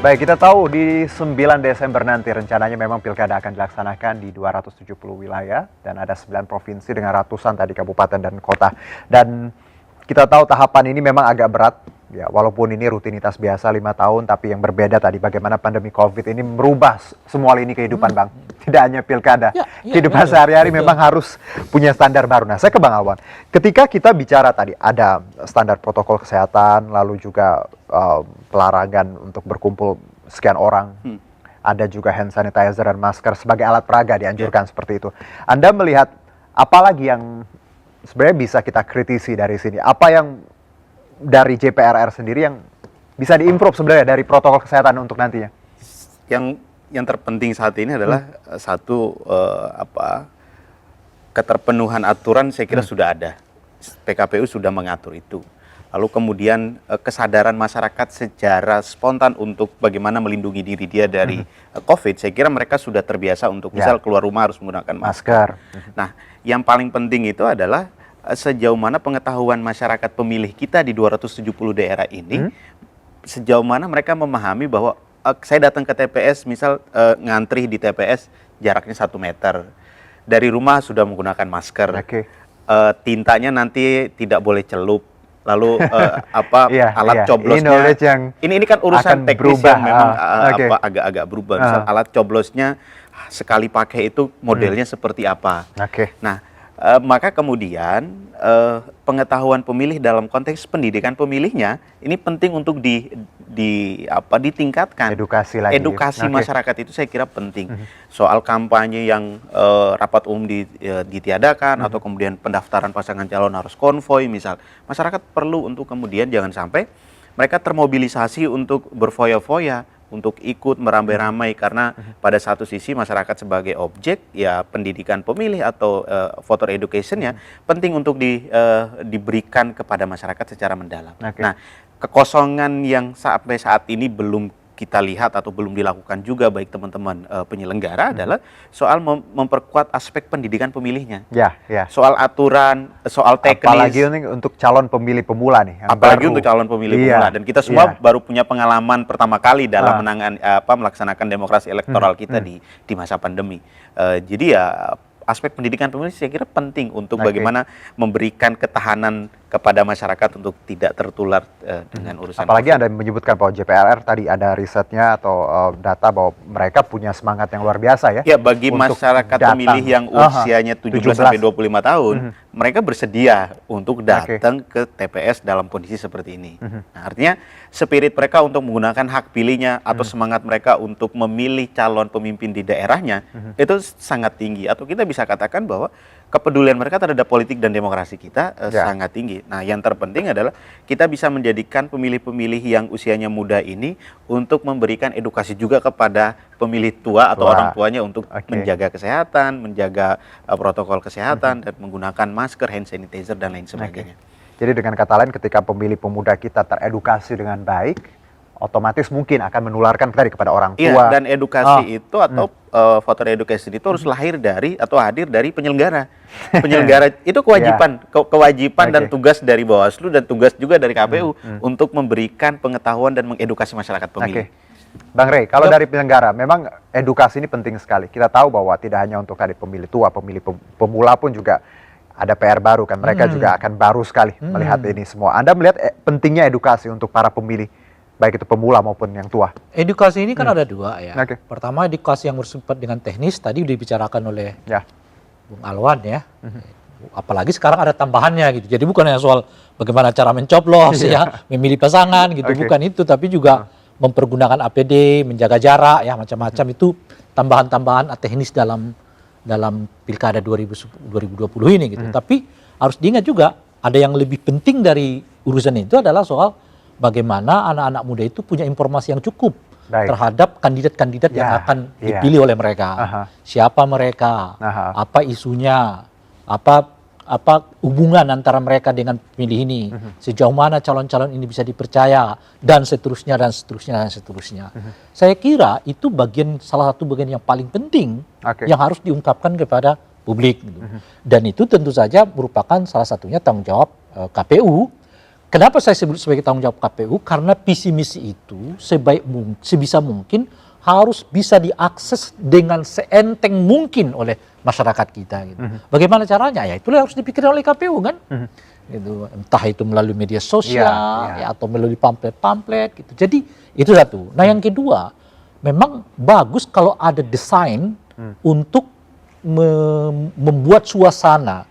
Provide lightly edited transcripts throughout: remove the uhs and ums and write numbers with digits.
Baik, kita tahu di 9 Desember nanti rencananya memang pilkada akan dilaksanakan di 270 wilayah dan ada 9 provinsi dengan ratusan tadi kabupaten dan kota. Dan kita tahu tahapan ini memang agak berat, ya walaupun ini rutinitas biasa 5 tahun, tapi yang berbeda tadi bagaimana pandemi COVID ini merubah semua lini kehidupan, Bang. Tidak hanya pilkada, kehidupan sehari-hari memang harus punya standar baru. Nah, saya ke Bang Alwan. Ketika kita bicara tadi ada standar protokol kesehatan, lalu juga pelarangan untuk berkumpul sekian orang, ada juga hand sanitizer dan masker sebagai alat peraga dianjurkan seperti itu. Anda melihat apa lagi yang sebenarnya bisa kita kritisi dari sini? Apa yang dari JPRR sendiri yang bisa diimprove sebenarnya dari protokol kesehatan untuk nantinya? Yang terpenting saat ini adalah satu keterpenuhan aturan saya kira sudah ada. PKPU sudah mengatur itu. Lalu kemudian kesadaran masyarakat secara spontan untuk bagaimana melindungi diri dia dari COVID, saya kira mereka sudah terbiasa untuk misal keluar rumah harus menggunakan masker. Nah, yang paling penting itu adalah sejauh mana pengetahuan masyarakat pemilih kita di 270 daerah ini, sejauh mana mereka memahami bahwa saya datang ke TPS, misal ngantri di TPS jaraknya 1 meter. Dari rumah sudah menggunakan masker. Tintanya nanti tidak boleh celup. Lalu alat coblosnya ini kan urusan teknis yang memang agak-agak berubah. Misal alat coblosnya sekali pakai itu modelnya seperti apa. Nah, maka kemudian pengetahuan pemilih dalam konteks pendidikan pemilihnya ini penting untuk ditingkatkan. Edukasi masyarakat itu saya kira penting. Soal kampanye yang rapat umum ditiadakan atau kemudian pendaftaran pasangan calon harus konvoy misal. Masyarakat perlu untuk kemudian jangan sampai mereka termobilisasi untuk berfoya-foya, untuk ikut meramai-ramai karena pada satu sisi masyarakat sebagai objek ya pendidikan pemilih atau voter education-nya penting untuk diberikan kepada masyarakat secara mendalam. Nah, kekosongan yang sampai saat ini belum kita lihat atau belum dilakukan juga baik teman-teman penyelenggara adalah soal memperkuat aspek pendidikan pemilihnya. Soal aturan, soal teknis. Apalagi untuk calon pemilih pemula nih. Apalagi untuk calon pemilih pemula. Dan kita semua baru punya pengalaman pertama kali dalam melaksanakan demokrasi elektoral kita di masa pandemi. Jadi ya aspek pendidikan pemilih saya kira penting untuk bagaimana memberikan ketahanan kepada masyarakat untuk tidak tertular dengan urusan. Apalagi Anda menyebutkan bahwa JPRR tadi ada risetnya atau data bahwa mereka punya semangat yang luar biasa ya. Ya, bagi masyarakat pemilih yang usianya 17-25 tahun, mereka bersedia untuk datang ke TPS dalam kondisi seperti ini. Nah, artinya spirit mereka untuk menggunakan hak pilihnya atau semangat mereka untuk memilih calon pemimpin di daerahnya itu sangat tinggi. Atau kita bisa katakan bahwa kepedulian mereka terhadap politik dan demokrasi kita sangat tinggi. Nah, yang terpenting adalah kita bisa menjadikan pemilih-pemilih yang usianya muda ini untuk memberikan edukasi juga kepada pemilih tua atau orang tuanya untuk menjaga kesehatan, menjaga protokol kesehatan dan menggunakan masker, hand sanitizer dan lain sebagainya. Jadi dengan kata lain ketika pemilih pemuda kita teredukasi dengan baik, otomatis mungkin akan menularkan tadi kepada orang tua. Iya, dan edukasi itu atau voter education itu harus lahir dari atau hadir dari penyelenggara. Penyelenggara itu kewajiban dan tugas dari Bawaslu dan tugas juga dari KPU untuk memberikan pengetahuan dan mengedukasi masyarakat pemilih. Bang Rey, kalau dari penyelenggara memang edukasi ini penting sekali. Kita tahu bahwa tidak hanya untuk tadi pemilih tua, pemilih pemula pun juga ada PR baru kan. Mereka juga akan baru sekali melihat ini semua. Anda melihat pentingnya edukasi untuk para pemilih baik itu pemula maupun yang tua. Edukasi ini kan ada dua ya. Pertama edukasi yang bersifat dengan teknis tadi udah dibicarakan oleh Bung Alwan ya. Apalagi sekarang ada tambahannya gitu. Jadi bukan hanya soal bagaimana cara mencoblos ya, memilih pasangan gitu, bukan itu, tapi juga mempergunakan APD, menjaga jarak ya, macam-macam itu tambahan-tambahan teknis dalam Pilkada 2020 ini gitu. Tapi harus diingat juga ada yang lebih penting dari urusan itu adalah soal bagaimana anak-anak muda itu punya informasi yang cukup terhadap kandidat-kandidat yang akan dipilih oleh mereka. Siapa mereka, apa isunya, apa hubungan antara mereka dengan pemilih ini, sejauh mana calon-calon ini bisa dipercaya, dan seterusnya, dan seterusnya, dan seterusnya. Saya kira itu salah satu bagian yang paling penting yang harus diungkapkan kepada publik. Dan itu tentu saja merupakan salah satunya tanggung jawab KPU kenapa saya sebut sebagai tanggung jawab KPU? Karena visi misi itu sebisa mungkin harus bisa diakses dengan seenteng mungkin oleh masyarakat kita gitu. Bagaimana caranya? Ya itulah yang harus dipikirkan oleh KPU kan. Gitu. Entah itu melalui media sosial ya, atau melalui pamflet-pamflet gitu. Jadi itu satu. Nah, yang kedua, memang bagus kalau ada desain untuk membuat suasana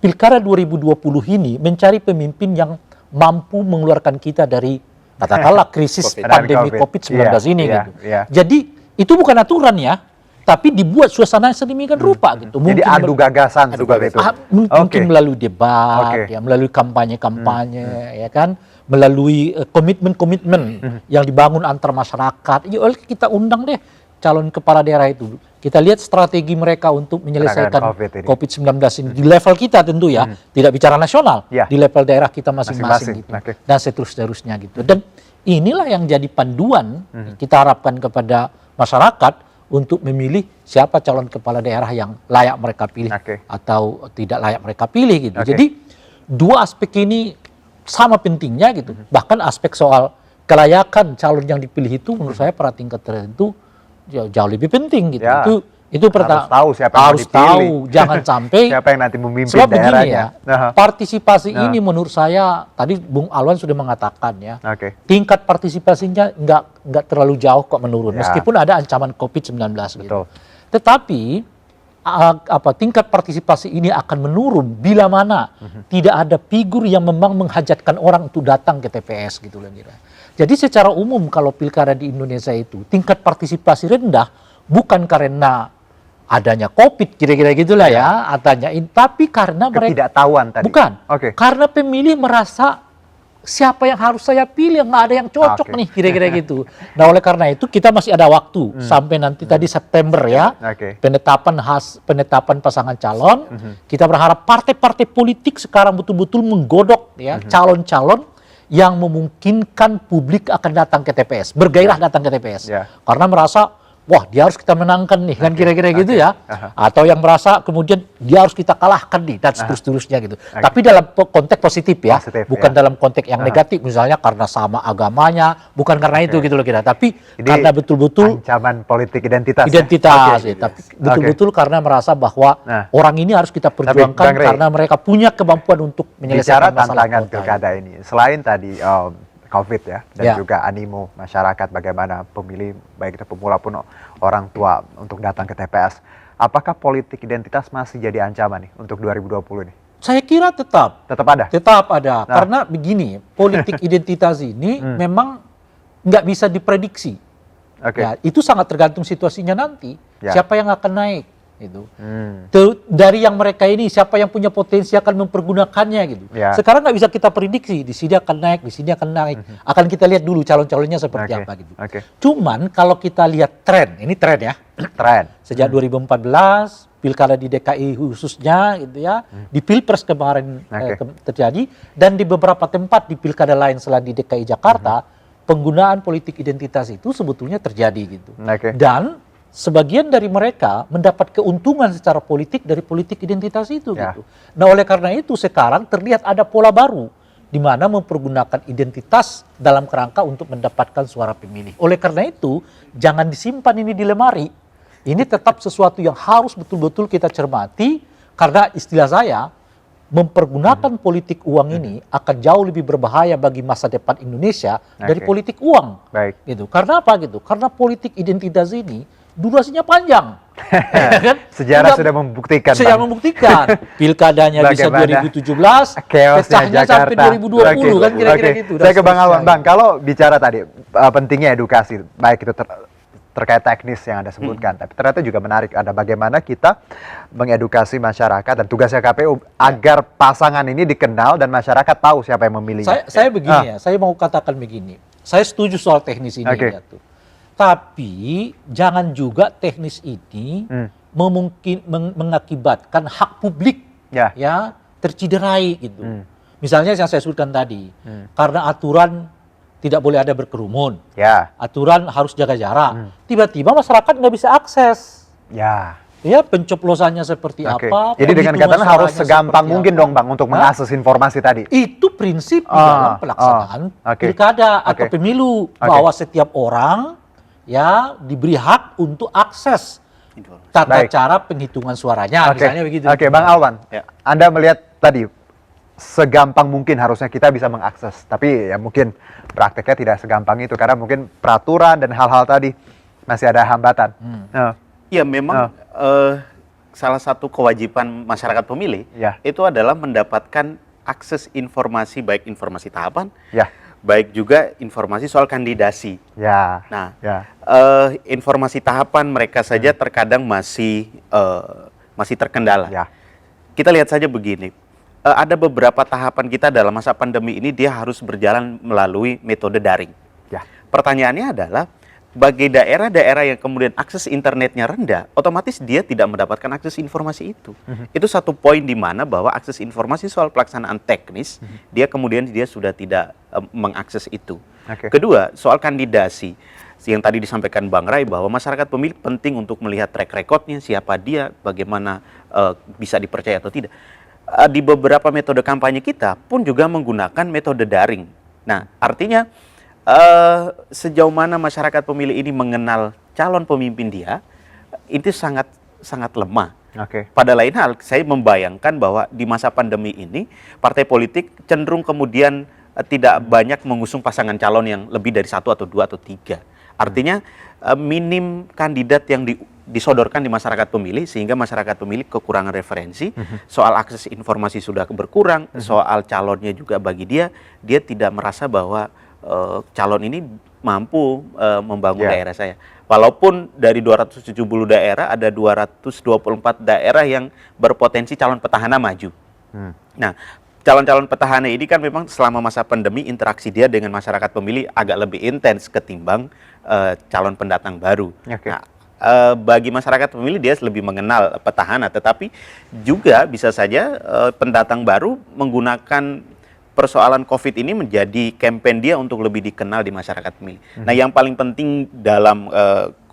Pilkada 2020 ini mencari pemimpin yang mampu mengeluarkan kita dari katakanlah krisis pandemi COVID-19 ini gitu. Jadi itu bukan aturan ya, tapi dibuat suasana sedemikian rupa gitu. Jadi adu gagasan seperti itu. Mungkin melalui debat, ya, melalui kampanye-kampanye, ya kan, melalui komitmen-komitmen yang dibangun antar masyarakat. Ya, kita undang deh calon kepala daerah itu. Kita lihat strategi mereka untuk menyelesaikan COVID-19 ini di level kita tentu ya, tidak bicara nasional, di level daerah kita masing-masing gitu, dan seterusnya gitu. Dan inilah yang jadi panduan kita harapkan kepada masyarakat untuk memilih siapa calon kepala daerah yang layak mereka pilih atau tidak layak mereka pilih gitu. Jadi dua aspek ini sama pentingnya gitu. Bahkan aspek soal kelayakan calon yang dipilih itu menurut saya pada tingkat tertentu jauh lebih penting gitu. Itu pertama, harus tahu siapa yang harus tahu, jangan sampai siapa yang nanti memimpin sebab daerahnya. Begini ya, partisipasi ini menurut saya tadi Bung Alwan sudah mengatakan ya, tingkat partisipasinya nggak terlalu jauh kok menurun, meskipun ada ancaman COVID-19 gitu. Tetapi tingkat partisipasi ini akan menurun bila mana tidak ada figur yang memang menghajatkan orang untuk datang ke TPS gitu loh kira. Jadi secara umum kalau pilkada di Indonesia itu tingkat partisipasi rendah bukan karena adanya COVID kira-kira gitulah ya, tapi karena mereka ketidaktahuan tadi. Bukan. Karena pemilih merasa siapa yang harus saya pilih, nggak ada yang cocok nih kira-kira gitu. Nah, oleh karena itu kita masih ada waktu sampai nanti tadi September ya, penetapan pasangan calon. Kita berharap partai-partai politik sekarang betul-betul menggodok ya calon-calon yang memungkinkan publik akan datang ke TPS, bergairah datang ke TPS, karena merasa wah dia harus kita menangkan nih kan kira-kira gitu ya, atau yang merasa kemudian dia harus kita kalahkan nih dan seterusnya gitu. Tapi dalam konteks positif ya, bukan dalam konteks yang negatif misalnya karena sama agamanya, bukan karena itu gitu loh kita, tapi karena betul-betul ancaman politik identitas. Tapi betul-betul karena merasa bahwa orang ini harus kita perjuangkan karena mereka punya kemampuan untuk menyelesaikan masalah tantangan pilkada ini. Selain tadi COVID ya, dan juga animo masyarakat bagaimana pemilih baik itu pemula pun orang tua untuk datang ke TPS. Apakah politik identitas masih jadi ancaman nih untuk 2020 ini? Saya kira tetap ada. Nah. Karena begini, politik identitas ini memang nggak bisa diprediksi. Ya, itu sangat tergantung situasinya nanti. Siapa yang akan naik? Itu dari yang mereka ini siapa yang punya potensi akan mempergunakannya gitu. Sekarang nggak bisa kita prediksi di sini akan naik, di sini akan naik. Akan kita lihat dulu calon-calonnya seperti apa gitu. Cuman kalau kita lihat tren, ini tren ya, sejak 2014 pilkada di DKI khususnya gitu ya, di Pilpres kemarin terjadi, dan di beberapa tempat di pilkada lain selain di DKI Jakarta, penggunaan politik identitas itu sebetulnya terjadi gitu. Dan sebagian dari mereka mendapat keuntungan secara politik dari politik identitas itu gitu. Nah, oleh karena itu sekarang terlihat ada pola baru di mana mempergunakan identitas dalam kerangka untuk mendapatkan suara pemilih. Oleh karena itu, jangan disimpan ini di lemari. Ini tetap sesuatu yang harus betul-betul kita cermati, karena istilah saya, mempergunakan politik uang ini akan jauh lebih berbahaya bagi masa depan Indonesia dari politik uang. Gitu. Karena apa gitu? Karena politik identitas ini durasinya panjang. Kan? Sejarah sudah membuktikan. Pilkadanya bisa 2017, pecahnya sampai 2020 kan kira-kira gitu. Saya ke Bang Alwan. Bang, kalau bicara tadi pentingnya edukasi, baik itu terkait teknis yang Anda sebutkan, tapi ternyata juga menarik ada bagaimana kita mengedukasi masyarakat dan tugasnya KPU agar pasangan ini dikenal dan masyarakat tahu siapa yang memilihnya. Saya begini ya, saya mau katakan begini. Saya setuju soal teknis ini ya tuh. Tapi jangan juga teknis ini mengakibatkan hak publik ya terciderai gitu. Misalnya yang saya sebutkan tadi, karena aturan tidak boleh ada berkerumun, aturan harus jaga jarak, tiba-tiba masyarakat nggak bisa akses. ya pencoblosannya seperti apa. Jadi dengan kata harus segampang mungkin dong Bang untuk mengakses informasi tadi. Itu prinsip di dalam pelaksanaan pilkada atau pemilu, bahwa setiap orang ya diberi hak untuk akses tata cara penghitungan suaranya, misalnya begitu. Bang Alwan, Anda melihat tadi segampang mungkin harusnya kita bisa mengakses, tapi ya mungkin prakteknya tidak segampang itu karena mungkin peraturan dan hal-hal tadi masih ada hambatan. Ya memang salah satu kewajiban masyarakat pemilih itu adalah mendapatkan akses informasi, baik informasi tahapan, baik juga informasi soal kandidasi. Nah, informasi tahapan mereka saja terkadang masih terkendala. Kita lihat saja begini, ada beberapa tahapan kita dalam masa pandemi ini dia harus berjalan melalui metode daring. Pertanyaannya adalah, bagi daerah-daerah yang kemudian akses internetnya rendah, otomatis dia tidak mendapatkan akses informasi itu. Itu satu poin di mana bahwa akses informasi soal pelaksanaan teknis, dia sudah tidak mengakses itu. Kedua, soal kandidasi, yang tadi disampaikan Bang Ray bahwa masyarakat pemilih penting untuk melihat track recordnya, siapa dia, bagaimana bisa dipercaya atau tidak. Di beberapa metode kampanye kita pun juga menggunakan metode daring. Nah, artinya sejauh mana masyarakat pemilih ini mengenal calon pemimpin dia, itu sangat lemah. Pada lain hal, saya membayangkan bahwa di masa pandemi ini, partai politik cenderung kemudian tidak banyak mengusung pasangan calon yang lebih dari 1 atau 2 atau 3. Artinya minim kandidat yang disodorkan di masyarakat pemilih, sehingga masyarakat pemilih kekurangan referensi, soal akses informasi sudah berkurang, soal calonnya juga bagi dia tidak merasa bahwa calon ini mampu membangun daerah saya. Walaupun dari 270 daerah ada 224 daerah yang berpotensi calon petahana maju. Nah, calon-calon petahana ini kan memang selama masa pandemi interaksi dia dengan masyarakat pemilih agak lebih intens ketimbang calon pendatang baru. Nah, bagi masyarakat pemilih dia lebih mengenal petahana, tetapi juga bisa saja pendatang baru menggunakan persoalan COVID ini menjadi campaign dia untuk lebih dikenal di masyarakat pemilih. Nah, yang paling penting dalam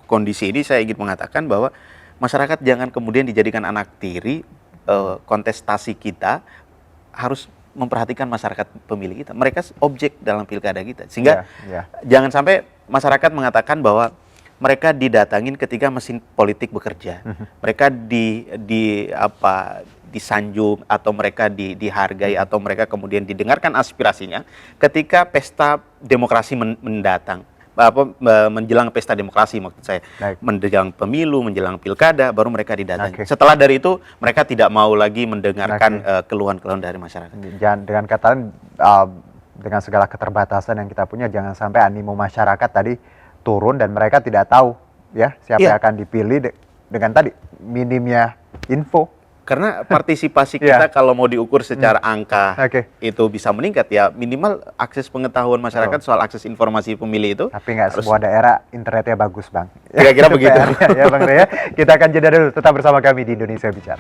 kondisi ini saya ingin mengatakan bahwa masyarakat jangan kemudian dijadikan anak tiri. Kontestasi kita harus memperhatikan masyarakat pemilih kita. Mereka objek dalam pilkada kita. Sehingga jangan sampai masyarakat mengatakan bahwa mereka didatangin ketika mesin politik bekerja. Mereka disanjung atau mereka dihargai atau mereka kemudian didengarkan aspirasinya ketika pesta demokrasi menjelang pesta demokrasi, maksud saya. Menjelang pemilu, menjelang pilkada, baru mereka didatangi. Setelah dari itu mereka tidak mau lagi mendengarkan keluhan-keluhan dari masyarakat. Dengan kata dengan segala keterbatasan yang kita punya, jangan sampai animo masyarakat tadi turun dan mereka tidak tahu siapa yang akan dipilih dengan tadi minimnya info. Karena partisipasi kita kalau mau diukur secara angka itu bisa meningkat, ya minimal akses pengetahuan masyarakat soal akses informasi pemilih itu. Tapi nggak semua daerah internetnya bagus, Bang. Kira-kira begitu. Ya Bang Ray, kita akan jeda dulu, tetap bersama kami di Indonesia Bicara.